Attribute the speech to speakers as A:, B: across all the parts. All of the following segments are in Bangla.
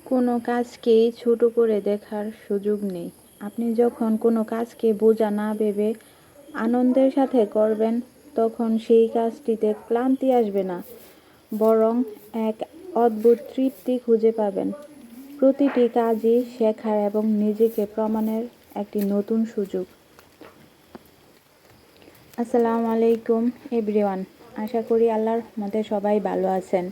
A: কোনো কাজকেই ছোট করে দেখার সুযোগ নেই। আপনি যখন কোনো কাজকে বোঝা না ভেবে আনন্দের সাথে করবেন, তখন সেই কাজটিতে ক্লান্তি আসবে না, বরং এক অদ্ভুত তৃপ্তি খুঁজে পাবেন। প্রতিটি কাজই শেখার এবং নিজেকে প্রমাণের একটি নতুন সুযোগ। আসসালামু আলাইকুম এভরিওয়ান। আশা করি আল্লাহর রহমতে সবাই ভালো আছেন।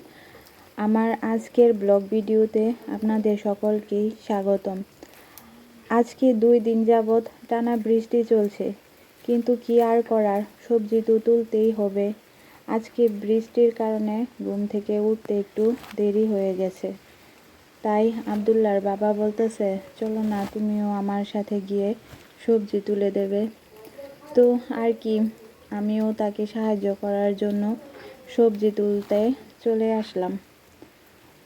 A: আমার আজকের ব্লগ ভিডিওতে আপনাদের সকলকেই স্বাগতম। আজকে 2 দিন যাবৎ টানা বৃষ্টি চলছে, কিন্তু কি আর করার, সবজি তো তুলতেই হবে। আজকে বৃষ্টির কারণে ঘুম থেকে উঠতে একটু দেরি হয়ে গেছে। তাই আব্দুল্লাহর বাবা বলতেছে, চলো না তুমিও আমার সাথে গিয়ে সবজি তুলে দেবে। তো আর কি, আমিও তাকে সাহায্য করার জন্য সবজি তুলতে চলে আসলাম।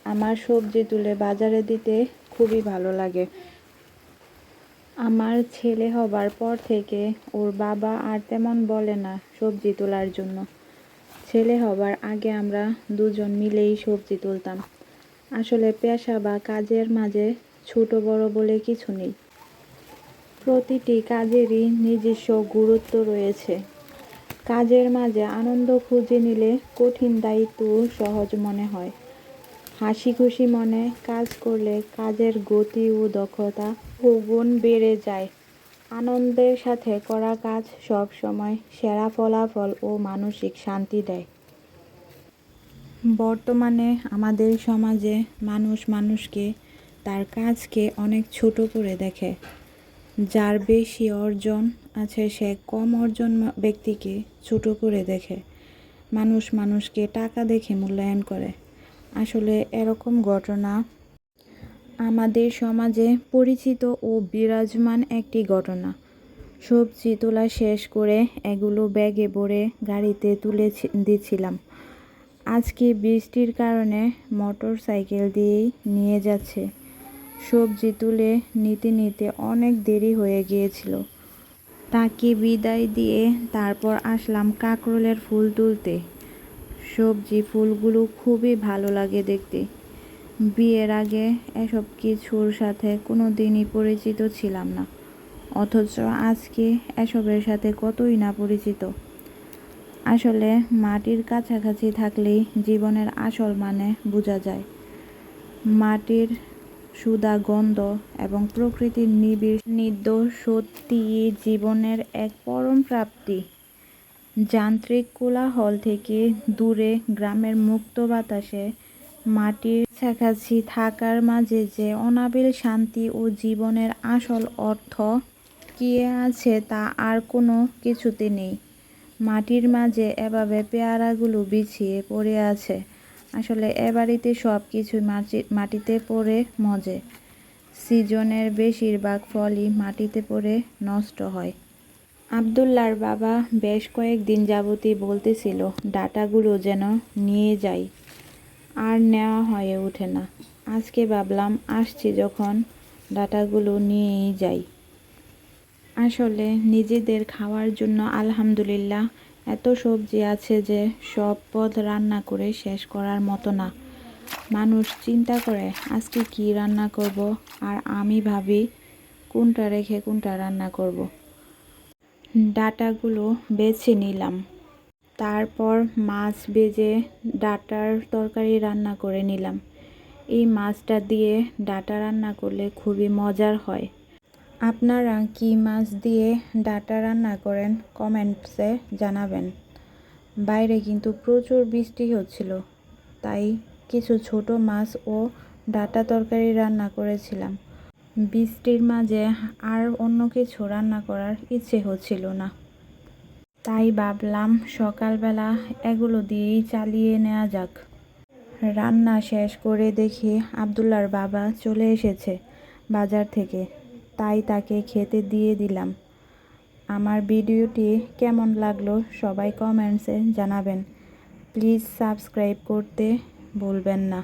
A: আমার সবজি তুলে বাজারে দিতে খুবই ভালো লাগে। আমার ছেলে হবার পর থেকে ওর বাবা আর তেমন বলে না সবজি তোলার জন্য। ছেলে হবার আগে আমরা দুজন মিলেই সবজি তুলতাম। আসলে পেশা বা কাজের মাঝে ছোট বড় বলে কিছু নেই। প্রতিটি কাজেরই নিজস্ব গুরুত্ব রয়েছে। কাজের মাঝে আনন্দ খুঁজে নিলে কঠিন দায়িত্বও সহজ মনে হয়। হাসি খুশি মনে কাজ করলে কাজের গতি ও দক্ষতা গুণ বেড়ে যায়। আনন্দের সাথে করা কাজ সব সময় সেরা ফলাফল ও মানসিক শান্তি দেয়। বর্তমানে আমাদের সমাজে মানুষ মানুষকে, তার কাজকে অনেক ছোট করে দেখে। যার বেশি অর্জন আছে সে কম অর্জন ব্যক্তিকে ছোট করে দেখে। মানুষ মানুষকে টাকা দেখে মূল্যায়ন করে। আসলে এরকম ঘটনা আমাদের সমাজে পরিচিত ও বিরাজমান একটি ঘটনা। সবজি তোলা শেষ করে এগুলো ব্যাগে ভরে গাড়িতে তুলে দিচ্ছিলাম। আজকে বৃষ্টির কারণে মোটর সাইকেল দিয়েই নিয়ে যাচ্ছে। সবজি তুলে নিতে নিতে অনেক দেরি হয়ে গিয়েছিল। তাকে বিদায় দিয়ে তারপর আসলাম কাকরোলের ফুল তুলতে। সবজি ফুলগুলো খুবই ভালো লাগে দেখতে। বিয়ের আগে এসব কিছুর সাথে কোনো দিনই পরিচিত ছিলাম না, অথচ আজকে এসবের সাথে কতই না পরিচিত। আসলে মাটির কাছাকাছি থাকলেই জীবনের আসল মানে বোঝা যায়। মাটির সুধা গন্ধ এবং প্রকৃতির নিবিড় নিদ্য সত্যিই জীবনের এক পরম প্রাপ্তি। যান্ত্রিক কোলাহল থেকে দূরে গ্রামের মুক্ত বাতাসে মাটির কাছাকাছি থাকার মাঝে যে অনাবিল শান্তি ও জীবনের আসল অর্থ কি আছে তা আর কোনো কিছুতে নেই। মাটির মাঝে এভাবে পেয়ারাগুলো বিছিয়ে পড়ে আছে। আসলে এ বাড়িতে সব কিছুই মাটিতে পড়ে মজে। সিজনের বেশিরভাগ ফলই মাটিতে পড়ে নষ্ট হয়। আব্দুল্লাহর বাবা বেশ কয়েকদিন যাবতই বলতেছিল ডাঁটাগুলো যেন নিয়ে যাই, আর নেওয়া হয়ে ওঠে না। আজকে ভাবলাম আসছি যখন ডাঁটাগুলো নিয়েই যাই। আসলে নিজেদের খাওয়ার জন্য আলহামদুলিল্লাহ এত সবজি আছে যে সব পদ রান্না করে শেষ করার মতো না। মানুষ চিন্তা করে আজকে কি রান্না করব, আর আমি ভাবি কোনটা রেখে কোনটা রান্না করব। ডাঁটাগুলো বেছে নিলাম, তারপর মাছ ভেজে ডাঁটার তরকারি রান্না করে নিলাম। এই মাছটা দিয়ে ডাঁটা রান্না করলে খুবই মজার হয়। আপনারা কি মাছ দিয়ে ডাঁটা রান্না করেন কমেন্টসে জানাবেন। বাইরে কিন্তু প্রচুর বৃষ্টি হচ্ছিল, তাই কিছু ছোট মাছ ও ডাঁটা তরকারি রান্না করেছিলাম। বৃষ্টির মাঝে আর অন্য কিছু রান্না করার ইচ্ছে হচ্ছিল না, তাই ভাবলাম সকালবেলা এগুলো দিয়েই চালিয়ে নেওয়া যাক। রান্না শেষ করে দেখি আব্দুল্লাহর বাবা চলে এসেছে বাজার থেকে, তাই তাকে খেতে দিয়ে দিলাম। আমার ভিডিওটি কেমন লাগলো সবাই কমেন্টসে জানাবেন। প্লিজ সাবস্ক্রাইব করতে ভুলবেন না।